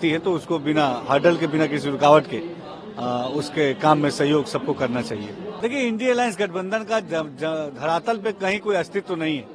है तो उसको बिना हर्डल के, बिना किसी रुकावट के उसके काम में सहयोग सबको करना चाहिए। देखिए, इंडिया अलायंस गठबंधन का धरातल पे कहीं कोई अस्तित्व नहीं है,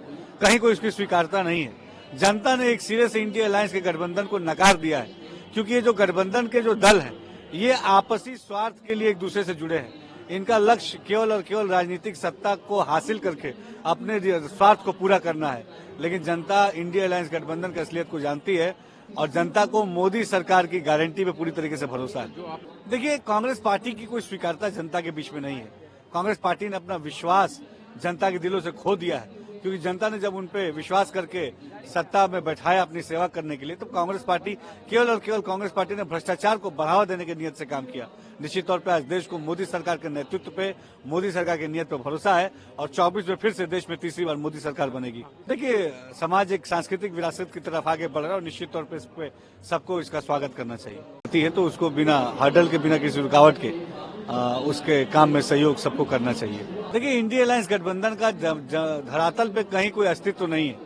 कहीं कोई उसकी स्वीकारता नहीं है। जनता ने एक सिरे से इंडिया अलायंस के गठबंधन को नकार दिया है, क्योंकि ये जो गठबंधन के जो दल हैं, ये आपसी स्वार्थ के लिए एक दूसरे से जुड़े हैं। इनका लक्ष्य केवल और केवल राजनीतिक सत्ता को हासिल करके अपने स्वार्थ को पूरा करना है। लेकिन जनता इंडिया अलायंस गठबंधन की असलियत को जानती है और जनता को मोदी सरकार की गारंटी पे पूरी तरीके से भरोसा है। देखिए, कांग्रेस पार्टी की कोई स्वीकारता जनता के बीच में नहीं है। कांग्रेस पार्टी ने अपना विश्वास जनता के दिलों से खो दिया है, क्योंकि जनता ने जब उन पे विश्वास करके सत्ता में बैठाया अपनी सेवा करने के लिए, तो कांग्रेस पार्टी केवल और केवल कांग्रेस पार्टी ने भ्रष्टाचार को बढ़ावा देने की नीयत से काम किया। निश्चित तौर पे आज देश को मोदी सरकार के नेतृत्व पे, मोदी सरकार की नीयत पे भरोसा है और 24 में फिर से देश में तीसरी बार मोदी सरकार बनेगी। देखिए, समाज एक सांस्कृतिक विरासत की तरफ आगे बढ़ रहा है और निश्चित तौर पे इस पे सबको इसका स्वागत करना चाहिए। है तो उसको बिना हर्डल के, बिना किसी रुकावट के उसके काम में सहयोग सबको करना चाहिए। देखिए, इंडिया अलायंस गठबंधन का धरातल पे कहीं कोई अस्तित्व नहीं है,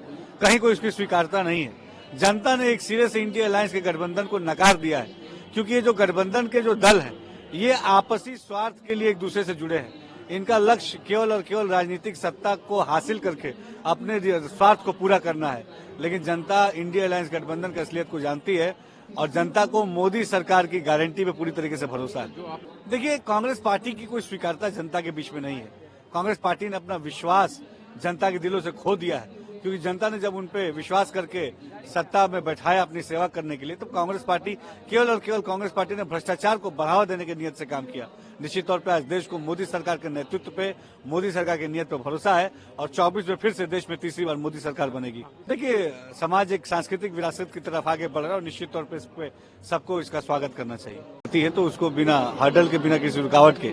कहीं कोई उसकी स्वीकारता नहीं है। जनता ने एक सिरे से इंडिया अलायंस के गठबंधन को नकार दिया है, क्योंकि ये जो गठबंधन के जो दल हैं, ये आपसी स्वार्थ के लिए एक दूसरे से जुड़े हैं। इनका लक्ष्य केवल और केवल राजनीतिक सत्ता को हासिल करके अपने स्वार्थ को पूरा करना है। लेकिन जनता इंडिया अलायंस गठबंधन की असलियत को जानती है और जनता को मोदी सरकार की गारंटी पे पूरी तरीके से भरोसा है। देखिए, कांग्रेस पार्टी की कोई स्वीकारता जनता के बीच में नहीं है। कांग्रेस पार्टी ने अपना विश्वास जनता के दिलों से खो दिया है, क्योंकि जनता ने जब उन पे विश्वास करके सत्ता में बैठाया अपनी सेवा करने के लिए, तो कांग्रेस पार्टी केवल और केवल कांग्रेस पार्टी ने भ्रष्टाचार को बढ़ावा देने की नीयत से काम किया। निश्चित तौर पे आज देश को मोदी सरकार के नेतृत्व पे, मोदी सरकार की नीयत पे भरोसा है और 24 में फिर से देश में तीसरी बार मोदी सरकार बनेगी। देखिए, समाज एक सांस्कृतिक विरासत की तरफ आगे बढ़ रहा है और निश्चित तौर पे इस पे सबको इसका स्वागत करना चाहिए। है तो उसको बिना हर्डल के, बिना किसी रुकावट के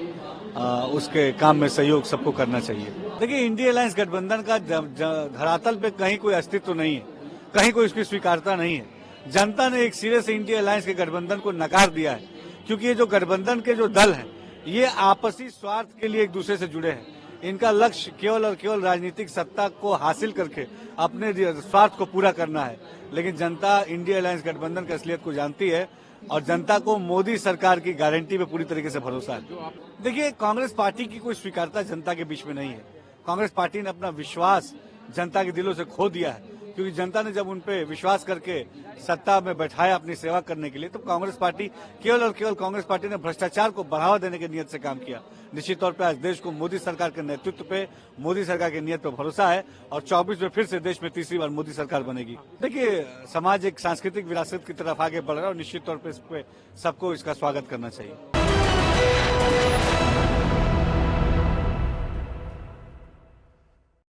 उसके काम में सहयोग सबको करना चाहिए। देखिए, इंडिया अलायंस गठबंधन का धरातल पे कहीं कोई अस्तित्व नहीं है, कहीं कोई उसकी स्वीकारता नहीं है। जनता ने एक सिरे से इंडिया अलायंस के गठबंधन को नकार दिया है, क्योंकि ये जो गठबंधन के जो दल हैं, ये आपसी स्वार्थ के लिए एक दूसरे से जुड़े हैं। इनका लक्ष्य केवल और केवल राजनीतिक सत्ता को हासिल करके अपने स्वार्थ को पूरा करना है। लेकिन जनता इंडिया अलायंस गठबंधन की असलियत को जानती है और जनता को मोदी सरकार की गारंटी पे पूरी तरीके से भरोसा है। देखिए, कांग्रेस पार्टी की कोई स्वीकारता जनता के बीच में नहीं है। कांग्रेस पार्टी ने अपना विश्वास जनता के दिलों से खो दिया है, क्योंकि जनता ने जब उन पे विश्वास करके सत्ता में बैठाया अपनी सेवा करने के लिए, तो कांग्रेस पार्टी केवल और केवल कांग्रेस पार्टी ने भ्रष्टाचार को बढ़ावा देने की नीयत से काम किया। निश्चित तौर पे आज देश को मोदी सरकार के नेतृत्व पे, मोदी सरकार की नीयत पे भरोसा है और 24 में फिर से देश में तीसरी बार मोदी सरकार बनेगी। देखिए, समाज एक सांस्कृतिक विरासत की तरफ आगे बढ़ रहा है और निश्चित तौर पे इस पे सबको इसका स्वागत करना चाहिए।